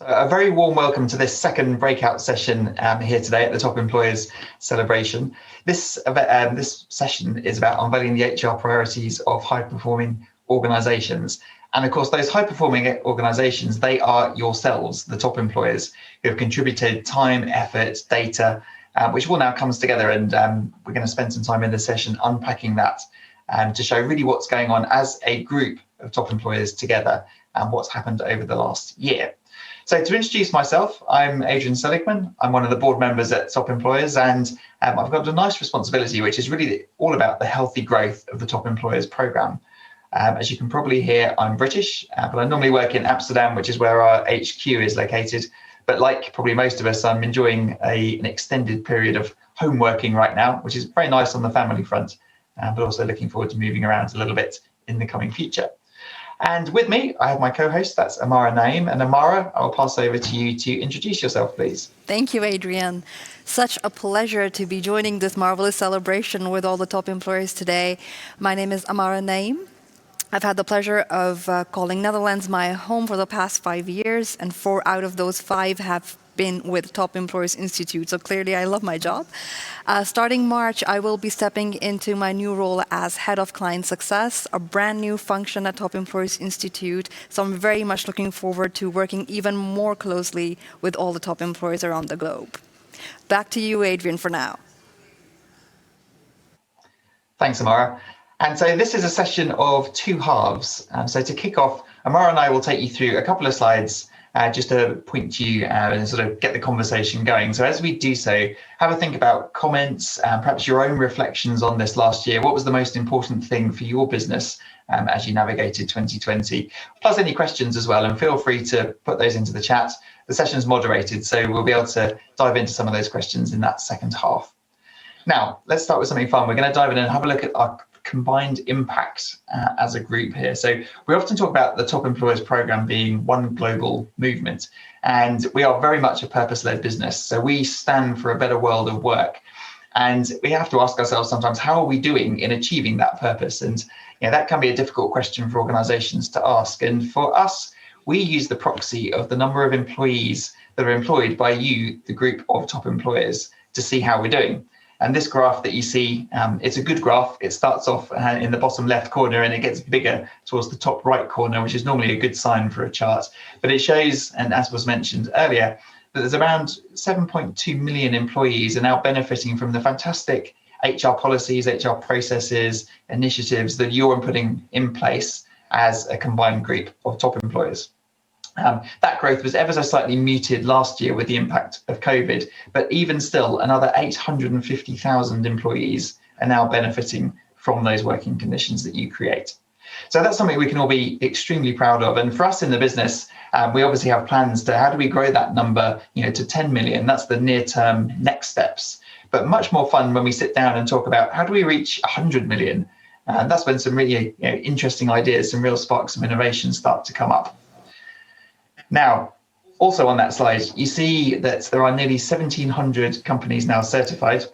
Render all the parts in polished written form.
So a very warm welcome to this second breakout session here today at the Top Employers Celebration. This session is about unveiling the HR priorities of high-performing organisations. And of course, those high-performing organisations, they are yourselves, the top employers, who have contributed time, effort, data, which all now comes together. And we're going to spend some time in this session unpacking that to show really what's going on as a group of top employers together and what's happened over the last year. So to introduce myself, I'm Adrian Seligman. I'm one of the board members at Top Employers, and I've got a nice responsibility, which is really all about the healthy growth of the Top Employers programme. As you can probably hear, I'm British, but I normally work in Amsterdam, which is where our HQ is located. But like probably most of us, I'm enjoying an extended period of home working right now, which is very nice on the family front, but also looking forward to moving around a little bit in the coming future. And with me, I have my co-host, that's Ammara Naeem. And Ammara, I'll pass over to you to introduce yourself, please. Thank you, Adrian. Such a pleasure to be joining this marvelous celebration with all the top employers today. My name is Ammara Naeem. I've had the pleasure of calling Netherlands my home for the past 5 years, and 4 out of those 5 have been with Top Employers Institute, so clearly I love my job. Starting March, I will be stepping into my new role as Head of Client Success, a brand new function at Top Employers Institute, so I'm very much looking forward to working even more closely with all the top employers around the globe. Back to you, Adrian, for now. Thanks, Ammara. And so this is a session of 2 halves. So to kick off, Ammara and I will take you through a couple of slides just to point you and sort of get the conversation going. So as we do so, have a think about comments and perhaps your own reflections on this last year. What was the most important thing for your business as you navigated 2020? Plus any questions as well, and feel free to put those into the chat. The session's moderated, so we'll be able to dive into some of those questions in that second half. Now, let's start with something fun. We're going to dive in and have a look at our combined impact as a group here. So we often talk about the Top Employers Programme being one global movement, and we are very much a purpose-led business. So we stand for a better world of work, and we have to ask ourselves sometimes, how are we doing in achieving that purpose? And that can be a difficult question for organisations to ask. And for us, we use the proxy of the number of employees that are employed by you, the group of top employers, to see how we're doing. And this graph that you see, it's a good graph. It starts off in the bottom left corner and it gets bigger towards the top right corner, which is normally a good sign for a chart. But it shows, and as was mentioned earlier, that there's around 7.2 million employees are now benefiting from the fantastic HR policies, HR processes, initiatives that you're putting in place as a combined group of top employers. That growth was ever so slightly muted last year with the impact of COVID, but even still, another 850,000 employees are now benefiting from those working conditions that you create. So that's something we can all be extremely proud of. And for us in the business, we obviously have plans to how do we grow that number, to 10 million. That's the near-term next steps. But much more fun when we sit down and talk about how do we reach 100 million. And that's when some really interesting ideas, some real sparks of innovation start to come up. Now, also on that slide, you see that there are nearly 1,700 companies now certified.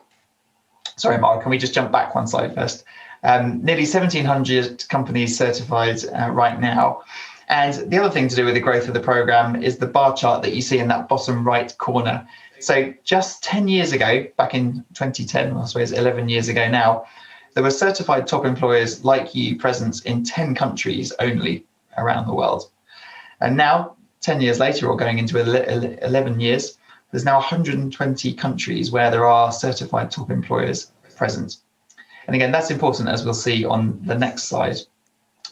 Sorry, Mark, can we just jump back one slide first? Nearly 1,700 companies certified right now. And the other thing to do with the growth of the programme is the bar chart that you see in that bottom right corner. So just 10 years ago, back in 2010, I suppose 11 years ago now, there were certified top employers like you present in 10 countries only around the world. And now, 10 years later, or going into 11 years, there's now 120 countries where there are certified top employers present. And again, that's important, as we'll see on the next slide.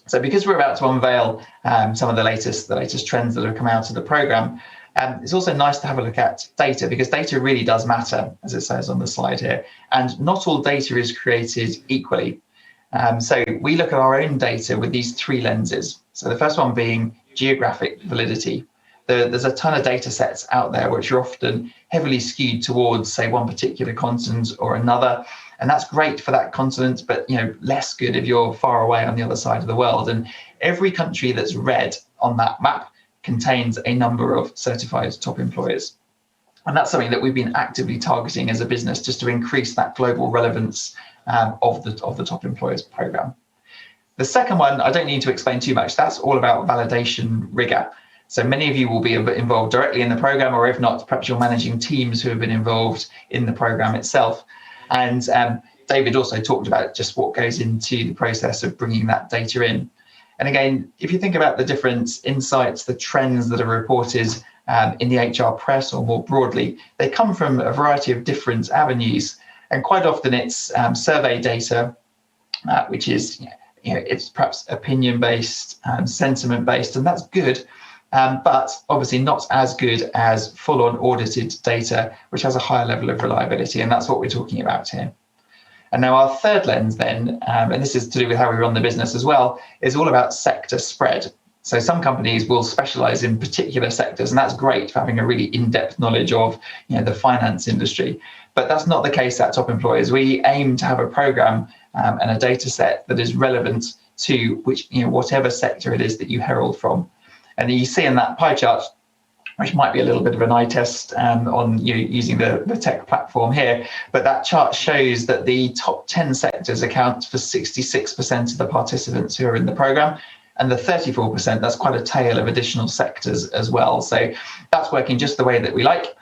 So because we're about to unveil some of the latest trends that have come out of the programme, it's also nice to have a look at data, because data really does matter, as it says on the slide here. And not all data is created equally. So we look at our own data with these 3 lenses. So the first one being geographic validity. There's a ton of data sets out there which are often heavily skewed towards, say, one particular continent or another. And that's great for that continent, but less good if you're far away on the other side of the world. And every country that's red on that map contains a number of certified top employers. And that's something that we've been actively targeting as a business, just to increase that global relevance of the Top Employers Programme. The second one, I don't need to explain too much. That's all about validation rigor. So many of you will be involved directly in the program, or if not, perhaps you're managing teams who have been involved in the program itself. And David also talked about just what goes into the process of bringing that data in. And again, if you think about the different insights, the trends that are reported in the HR press or more broadly, they come from a variety of different avenues. And quite often it's survey data, which is, it's perhaps opinion-based, sentiment-based, and that's good. But obviously not as good as full-on audited data, which has a higher level of reliability, and that's what we're talking about here. And now our third lens then, and this is to do with how we run the business as well, is all about sector spread. So some companies will specialize in particular sectors, and that's great for having a really in-depth knowledge of the finance industry. But that's not the case at Top Employers. We aim to have a program and a data set that is relevant to whatever sector it is that you herald from. And you see in that pie chart, which might be a little bit of an eye test on using the tech platform here, but that chart shows that the top 10 sectors account for 66% of the participants who are in the program, and the 34%, that's quite a tail of additional sectors as well. So that's working just the way that we like.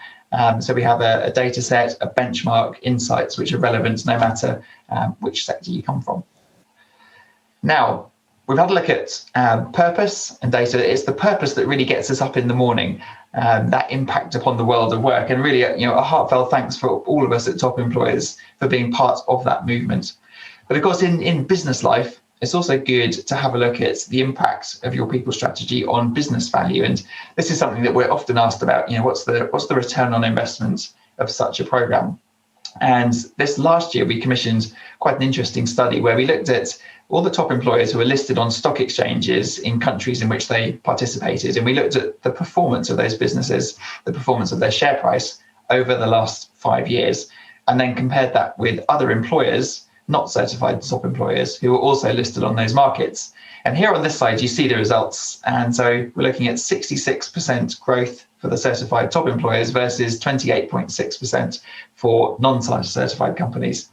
So we have a data set, a benchmark, insights which are relevant no matter which sector you come from. Now, we've had a look at purpose and data. It's the purpose that really gets us up in the morning, that impact upon the world of work. And really, a heartfelt thanks for all of us at Top Employers for being part of that movement. But of course, in business life, it's also good to have a look at the impact of your people strategy on business value. And this is something that we're often asked about, what's the return on investment of such a program? And this last year, we commissioned quite an interesting study where we looked at all the top employers who are listed on stock exchanges in countries in which they participated. And we looked at the performance of those businesses, the performance of their share price over the last 5 years, and then compared that with other employers, not certified top employers, who are also listed on those markets. And here on this slide, you see the results. And so we're looking at 66% growth for the certified top employers versus 28.6% for non-certified companies.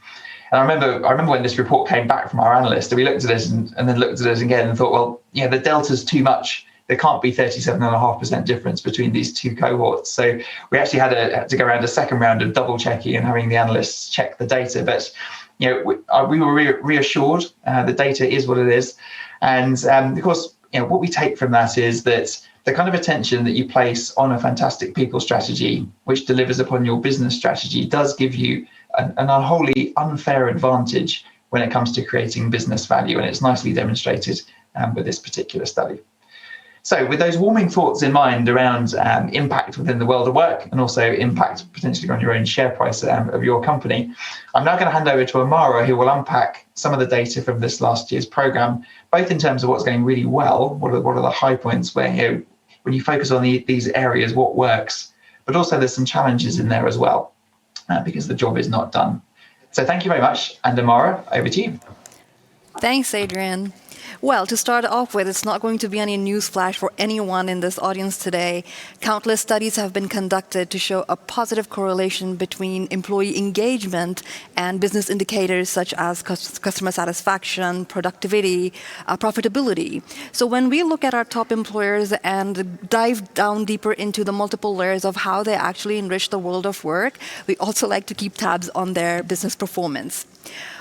And I remember when this report came back from our analyst, and we looked at it and then looked at it again and thought, well, the delta's too much. There can't be 37.5% difference between these two cohorts. So we actually had to go around a second round of double checking and having the analysts check the data. But we were reassured. The data is what it is, and of course, what we take from that is that the kind of attention that you place on a fantastic people strategy, which delivers upon your business strategy, does give you an unholy unfair advantage when it comes to creating business value, and it's nicely demonstrated with this particular study. So with those warming thoughts in mind around impact within the world of work and also impact potentially on your own share price of your company, I'm now going to hand over to Ammara, who will unpack some of the data from this last year's program, both in terms of what's going really well, what are the high points where when you focus on these areas, what works, but also there's some challenges in there as well, because the job is not done. So thank you very much. And Ammara, over to you. Thanks, Adrian. Well, to start off with, it's not going to be any newsflash for anyone in this audience today. Countless studies have been conducted to show a positive correlation between employee engagement and business indicators such as customer satisfaction, productivity, profitability. So when we look at our top employers and dive down deeper into the multiple layers of how they actually enrich the world of work, we also like to keep tabs on their business performance.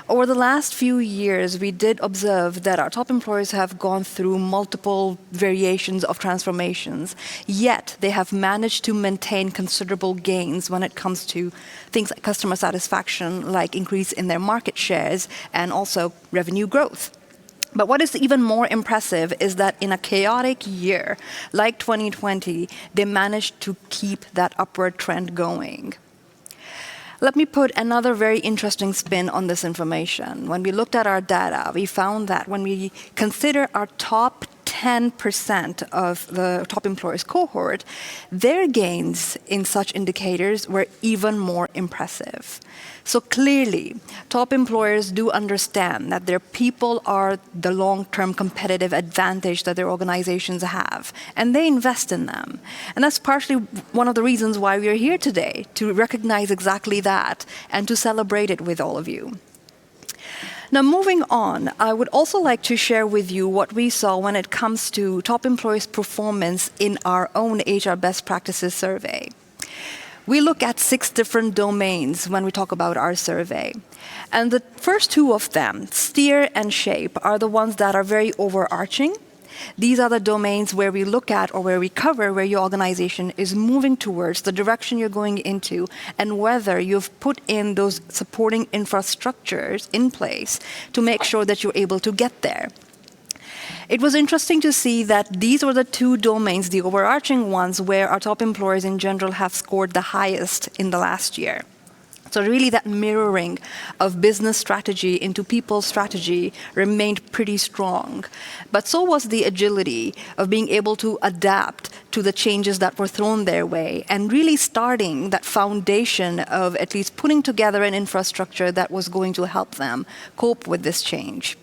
Over the last few years, we did observe that our top employers have gone through multiple variations of transformations, yet they have managed to maintain considerable gains when it comes to things like customer satisfaction, like increase in their market shares, and also revenue growth. But what is even more impressive is that in a chaotic year like 2020, they managed to keep that upward trend going. Let me put another very interesting spin on this information. When we looked at our data, we found that when we consider our top 10% of the top employers cohort, their gains in such indicators were even more impressive. So clearly, top employers do understand that their people are the long-term competitive advantage that their organizations have, and they invest in them. And that's partially one of the reasons why we are here today, to recognize exactly that and to celebrate it with all of you. Now, moving on, I would also like to share with you what we saw when it comes to top employees' performance in our own HR best practices survey. We look at 6 different domains when we talk about our survey. And the first 2 of them, steer and shape, are the ones that are very overarching. These are the domains where we look at or where we cover where your organization is moving towards, the direction you're going into, and whether you've put in those supporting infrastructures in place to make sure that you're able to get there. It was interesting to see that these were the 2 domains, the overarching ones, where our top employers in general have scored the highest in the last year. So really that mirroring of business strategy into people strategy remained pretty strong. But so was the agility of being able to adapt to the changes that were thrown their way and really starting that foundation of at least putting together an infrastructure that was going to help them cope with this change.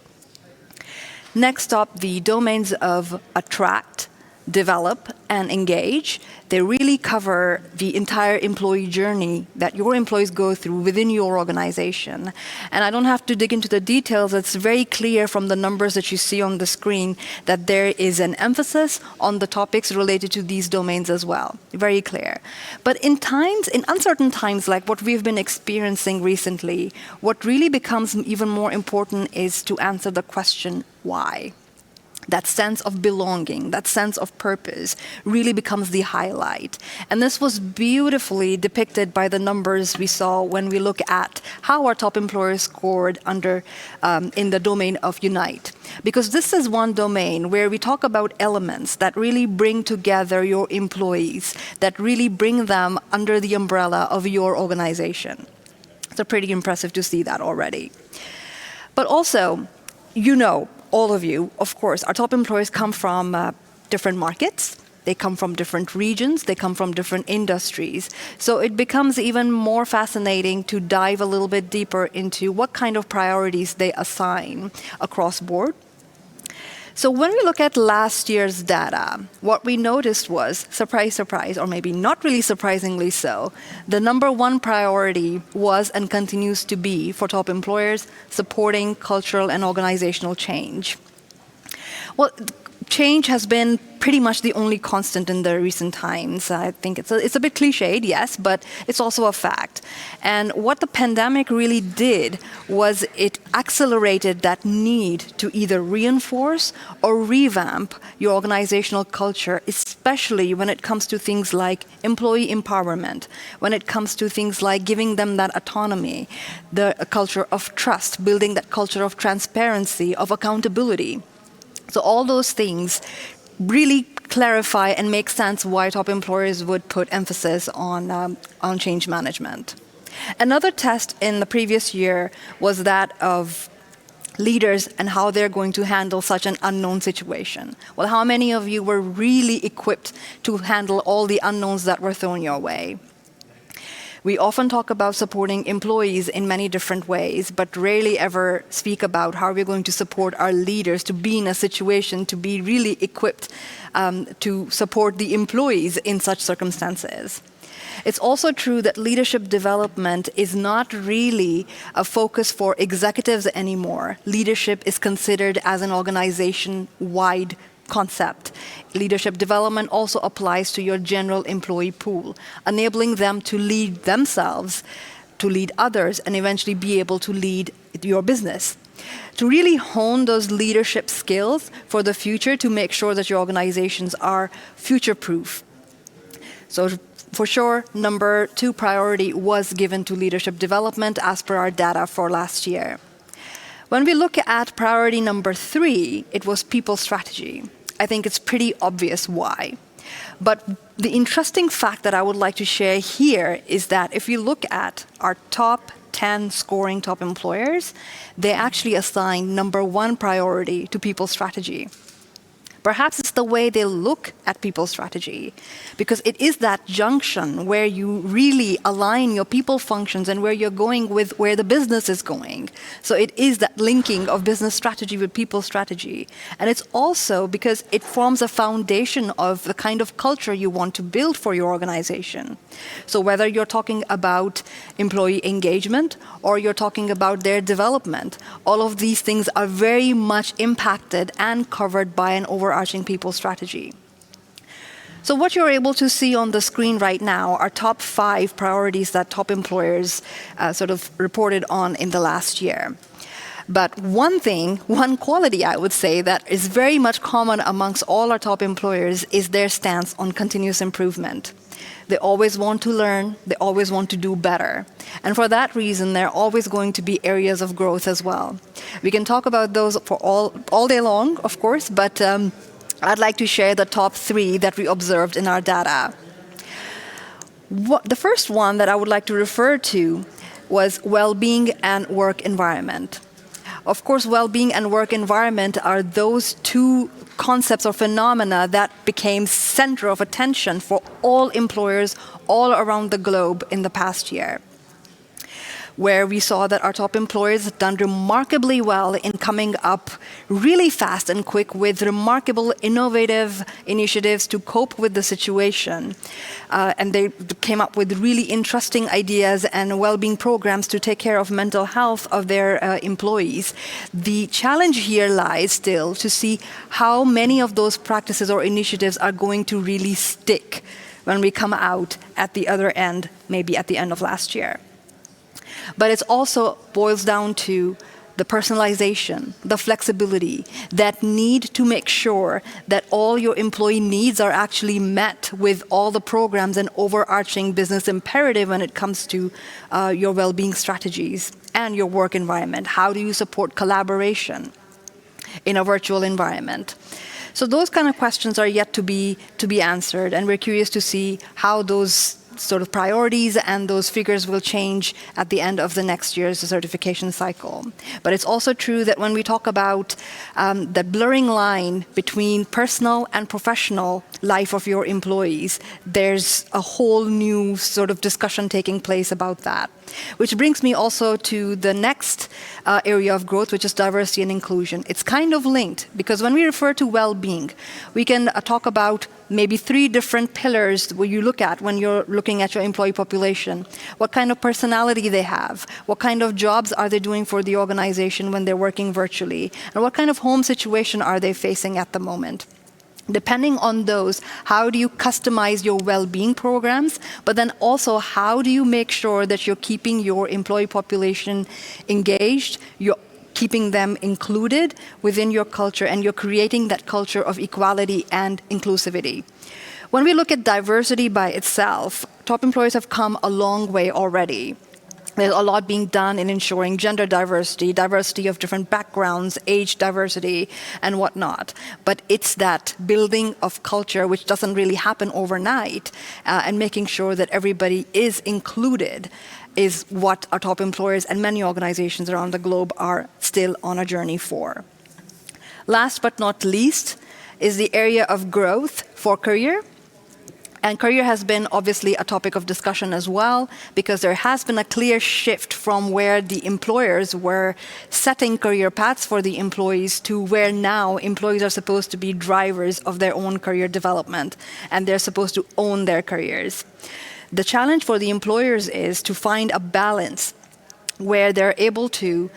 Next up, the domains of attract, develop, and engage. They really cover the entire employee journey that your employees go through within your organization. And I don't have to dig into the details. It's very clear from the numbers that you see on the screen that there is an emphasis on the topics related to these domains as well. Very clear. But in uncertain times like what we've been experiencing recently, what really becomes even more important is to answer the question, why? That sense of belonging, that sense of purpose really becomes the highlight. And this was beautifully depicted by the numbers we saw when we look at how our top employers scored in the domain of Unite. Because this is one domain where we talk about elements that really bring together your employees, that really bring them under the umbrella of your organization. So pretty impressive to see that already. But also, all of you, of course, our top employees come from different markets. They come from different regions. They come from different industries. So it becomes even more fascinating to dive a little bit deeper into what kind of priorities they assign across board. So when we look at last year's data, what we noticed was, surprise, surprise, or maybe not really surprisingly so, the number 1 priority was and continues to be for top employers supporting cultural and organizational change. Well, change has been pretty much the only constant in the recent times. I think it's a bit cliched, yes, but it's also a fact. And what the pandemic really did was it accelerated that need to either reinforce or revamp your organizational culture, especially when it comes to things like employee empowerment, when it comes to things like giving them that autonomy, the culture of trust, building that culture of transparency, of accountability. So all those things really clarify and make sense why top employers would put emphasis on change management. Another test in the previous year was that of leaders and how they're going to handle such an unknown situation. Well, how many of you were really equipped to handle all the unknowns that were thrown your way? We often talk about supporting employees in many different ways, but rarely ever speak about how we're going to support our leaders to be in a situation to be really equipped to support the employees in such circumstances. It's also true that leadership development is not really a focus for executives anymore. Leadership is considered as an organization-wide concept. Leadership development also applies to your general employee pool, enabling them to lead themselves, to lead others, and eventually be able to lead your business. To really hone those leadership skills for the future to make sure that your organizations are future-proof. So for sure, number 2 priority was given to leadership development as per our data for last year. When we look at priority number 3, it was people strategy. I think it's pretty obvious why. But the interesting fact that I would like to share here is that if you look at our top 10 scoring top employers, they actually assigned number 1 priority to people strategy. Perhaps it's the way they look at people strategy, because it is that junction where you really align your people functions and where you're going with where the business is going. So it is that linking of business strategy with people strategy. And it's also because it forms a foundation of the kind of culture you want to build for your organization. So whether you're talking about employee engagement or you're talking about their development, all of these things are very much impacted and covered by an overarching people strategy. So what you're able to see on the screen right now are top 5 priorities that top employers sort of reported on in the last year. But one quality I would say that is very much common amongst all our top employers is their stance on continuous improvement. They always want to learn, they always want to do better. And for that reason, there are always going to be areas of growth as well. We can talk about those for all day long, of course, but I'd like to share the top 3 that we observed in our data. The first one that I would like to refer to was well-being and work environment. Of course, well-being and work environment are those 2 concepts or phenomena that became center of attention for all employers all around the globe in the past year, where we saw that our top employers have done remarkably well in coming up really fast and quick with remarkable innovative initiatives to cope with the situation. And they came up with really interesting ideas and well-being programs to take care of mental health of their employees. The challenge here lies still to see how many of those practices or initiatives are going to really stick when we come out at the other end, maybe at the end of last year. But it also boils down to the personalization, the flexibility, that need to make sure that all your employee needs are actually met with all the programs and overarching business imperative when it comes to your well-being strategies and your work environment. How do you support collaboration in a virtual environment? So those kind of questions are yet to be answered, and we're curious to see how those sort of priorities and those figures will change at the end of the next year's certification cycle. But it's also true that when we talk about the blurring line between personal and professional life of your employees, there's a whole new sort of discussion taking place about that. Which brings me also to the next area of growth, which is diversity and inclusion. It's kind of linked, because when we refer to well-being, we can talk about maybe 3 different pillars where you look at when you're looking at your employee population. What kind of personality they have, what kind of jobs are they doing for the organization when they're working virtually, and what kind of home situation are they facing at the moment. Depending on those, how do you customize your well-being programs, but then also how do you make sure that you're keeping your employee population engaged, you're keeping them included within your culture, and you're creating that culture of equality and inclusivity. When we look at diversity by itself, top employers have come a long way already. There's a lot being done in ensuring gender diversity, diversity of different backgrounds, age diversity, and whatnot. But it's that building of culture, which doesn't really happen overnight, and making sure that everybody is included is what our top employers and many organizations around the globe are still on a journey for. Last but not least is the area of growth for career. And career has been obviously a topic of discussion as well, because there has been a clear shift from where the employers were setting career paths for the employees to where now employees are supposed to be drivers of their own career development, and they're supposed to own their careers. The challenge for the employers is to find a balance where they're able to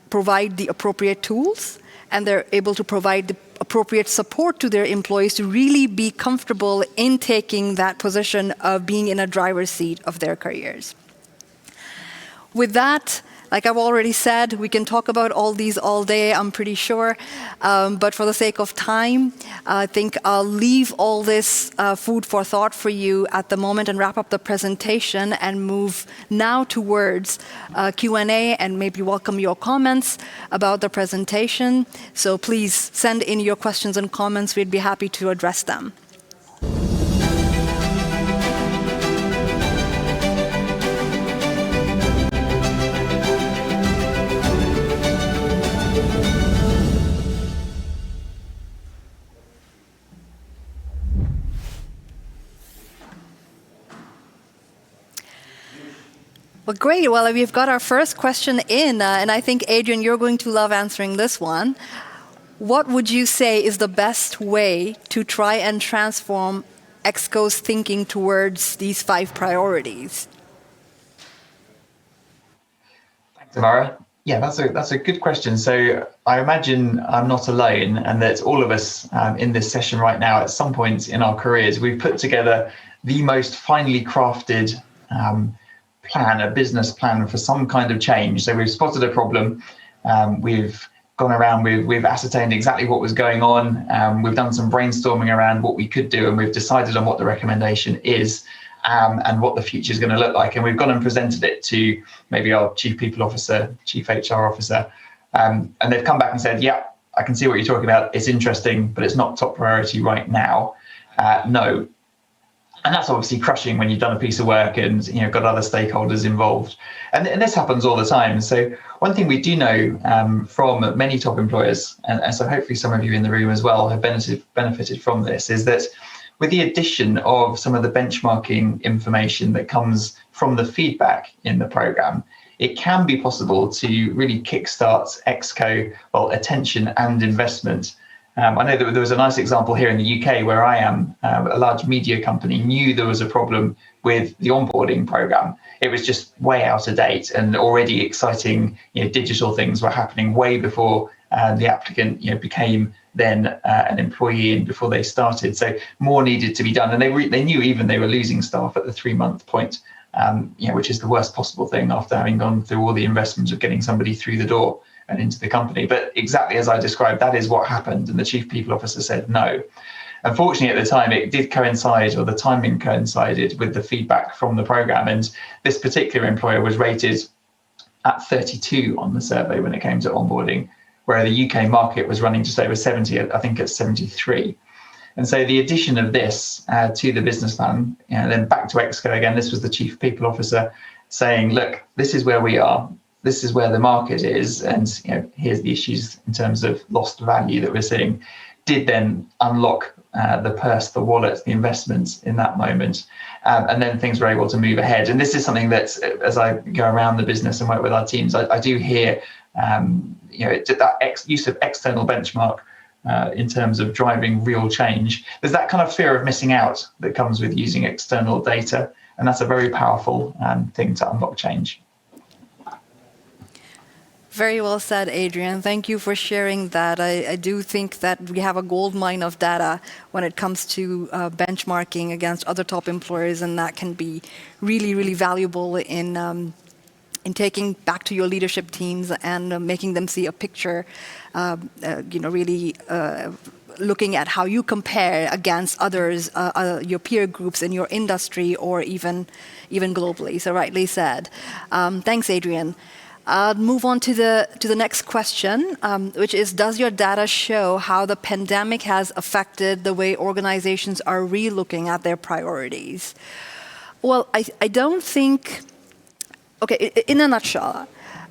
provide the appropriate tools, and they're able to provide the appropriate support to their employees to really be comfortable in taking that position of being in a driver's seat of their careers. With that, like I've already said, we can talk about all these all day, I'm pretty sure. But for the sake of time, I think I'll leave all this food for thought for you at the moment and wrap up the presentation and move now towards Q&A and maybe welcome your comments about the presentation. So please send in your questions and comments. We'd be happy to address them. Well, great. Well, we've got our first question in, and I think, Adrian, you're going to love answering this one. What would you say is the best way to try and transform EXCO's thinking towards these 5 priorities? Thanks, Ammara. Yeah, that's a good question. So I imagine I'm not alone, and that all of us in this session right now, at some point in our careers, we've put together the most finely crafted plan, a business plan for some kind of change. So we've spotted a problem, we've gone around, we've ascertained exactly what was going on, we've done some brainstorming around what we could do, and we've decided on what the recommendation is. And what the future is going to look like. And we've gone and presented it to maybe our chief people officer, chief HR officer, and they've come back and said, yeah, I can see what you're talking about. It's interesting, but it's not top priority right now. No. And that's obviously crushing when you've done a piece of work and got other stakeholders involved. And this happens all the time. So one thing we do know from many top employers, and so hopefully some of you in the room as well have benefited from this, is that with the addition of some of the benchmarking information that comes from the feedback in the program, it can be possible to really kickstart EXCO, attention and investment. I know that there was a nice example here in the UK where I am. A large media company knew there was a problem with the onboarding program. It was just way out of date, and already exciting digital things were happening way before the applicant became then an employee and before they started. So more needed to be done, and they knew even they were losing staff at the 3-month point, which is the worst possible thing after having gone through all the investments of getting somebody through the door and into the company. But exactly as I described, that is what happened, and the chief people officer said no. Unfortunately, at the time, it did coincide, or the timing coincided with the feedback from the program, and this particular employer was rated at 32 on the survey when it came to onboarding, where the UK market was running just over 70, I think it's 73. And so the addition of this to the business plan, and then back to EXCO again, this was the chief people officer saying, look, this is where we are, this is where the market is, and here's the issues in terms of lost value that we're seeing, did then unlock the purse, the wallet, the investments in that moment. And then things were able to move ahead. And this is something that, as I go around the business and work with our teams, I do hear that use of external benchmark in terms of driving real change. There's that kind of fear of missing out that comes with using external data, and that's a very powerful thing to unlock change. Very well said, Adrian. Thank you for sharing that. I do think that we have a gold mine of data when it comes to benchmarking against other top employers, and that can be really, really valuable in taking back to your leadership teams and making them see a picture, really looking at how you compare against others, your peer groups in your industry, or even globally. So rightly said. Thanks, Adrian. I'll move on to the next question, which is, does your data show how the pandemic has affected the way organizations are re-looking at their priorities? Well, I don't think... Okay, in a nutshell,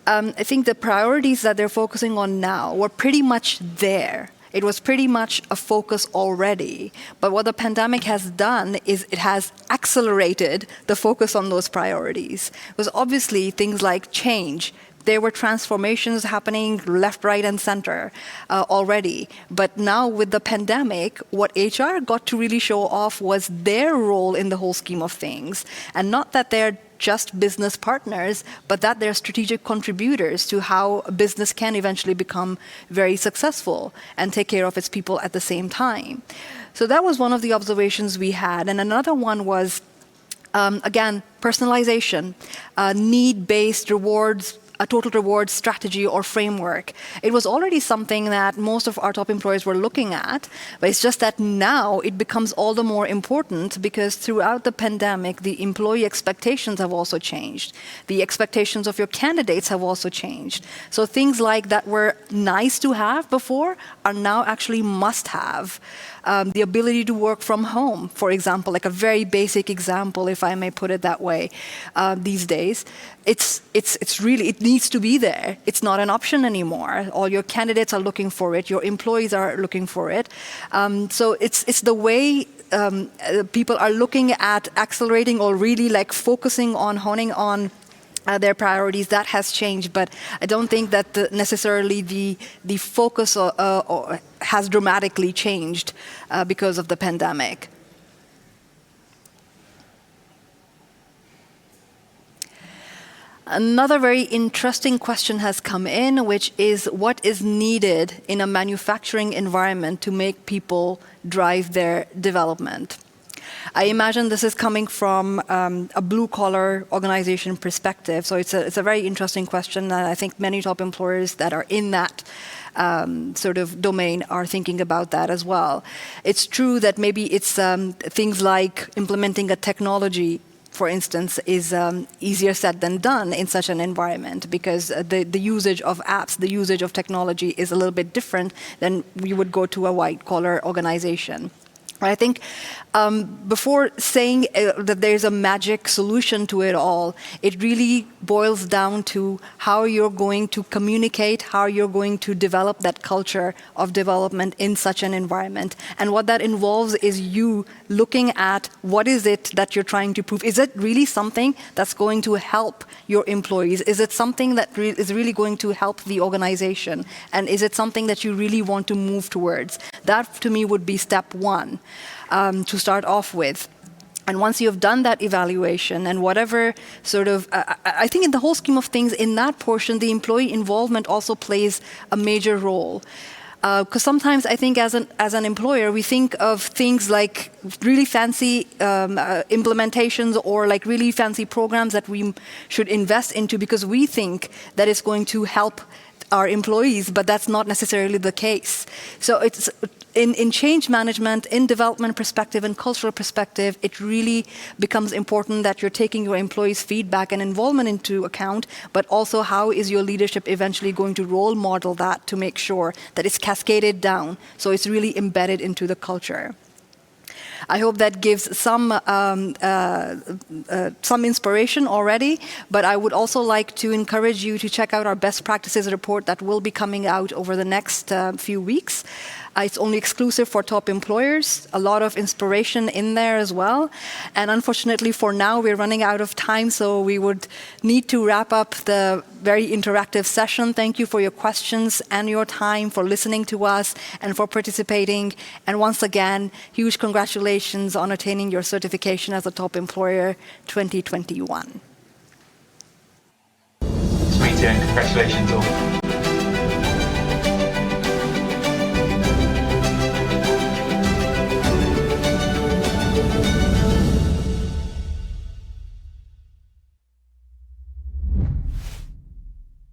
I think the priorities that they're focusing on now were pretty much there. It was pretty much a focus already. But what the pandemic has done is it has accelerated the focus on those priorities. Because obviously things like change, there were transformations happening left, right, and center already. But now with the pandemic, what HR got to really show off was their role in the whole scheme of things. And not that they're just business partners, but that they're strategic contributors to how a business can eventually become very successful and take care of its people at the same time. So that was one of the observations we had. And another one was, again, personalization, need-based rewards, a total reward strategy or framework. It was already something that most of our top employers were looking at, but it's just that now it becomes all the more important because throughout the pandemic, the employee expectations have also changed. The expectations of your candidates have also changed. So things like that were nice to have before are now actually must have. The ability to work from home, for example, like a very basic example, if I may put it that way, these days, it's really, it needs to be there. It's not an option anymore. All your candidates are looking for it. Your employees are looking for it. So it's the way people are looking at accelerating or really like focusing on, honing on their priorities, that has changed, but I don't think that necessarily the focus has dramatically changed because of the pandemic. Another very interesting question has come in, which is what is needed in a manufacturing environment to make people drive their development? I imagine this is coming from a blue-collar organization perspective, so it's a very interesting question, and I think many top employers that are in that sort of domain are thinking about that as well. It's true that maybe it's things like implementing a technology, for instance, is easier said than done in such an environment, because the usage of apps, the usage of technology is a little bit different than we would go to a white-collar organization. I think before saying that there's a magic solution to it all, it really boils down to how you're going to communicate, how you're going to develop that culture of development in such an environment. And what that involves is you looking at what is it that you're trying to prove. Is it really something that's going to help your employees? Is it something that is really going to help the organization? And is it something that you really want to move towards? That, to me, would be step one. To start off with. And once you've done that evaluation and whatever sort of, I think in the whole scheme of things, in that portion, the employee involvement also plays a major role. Because sometimes I think as an employer, we think of things like really fancy implementations or like really fancy programs that we should invest into because we think that it's going to help our employees, but that's not necessarily the case. So it's in change management, in development perspective, and cultural perspective, it really becomes important that you're taking your employees' feedback and involvement into account, but also how is your leadership eventually going to role model that to make sure that it's cascaded down, so it's really embedded into the culture. I hope that gives some inspiration already, but I would also like to encourage you to check out our best practices report that will be coming out over the next few weeks. It's only exclusive for top employers, a lot of inspiration in there as well. And unfortunately for now, we're running out of time, so we would need to wrap up the very interactive session. Thank you for your questions and your time, for listening to us and for participating. And once again, huge congratulations on attaining your certification as a top employer 2021. Sweet, and congratulations all.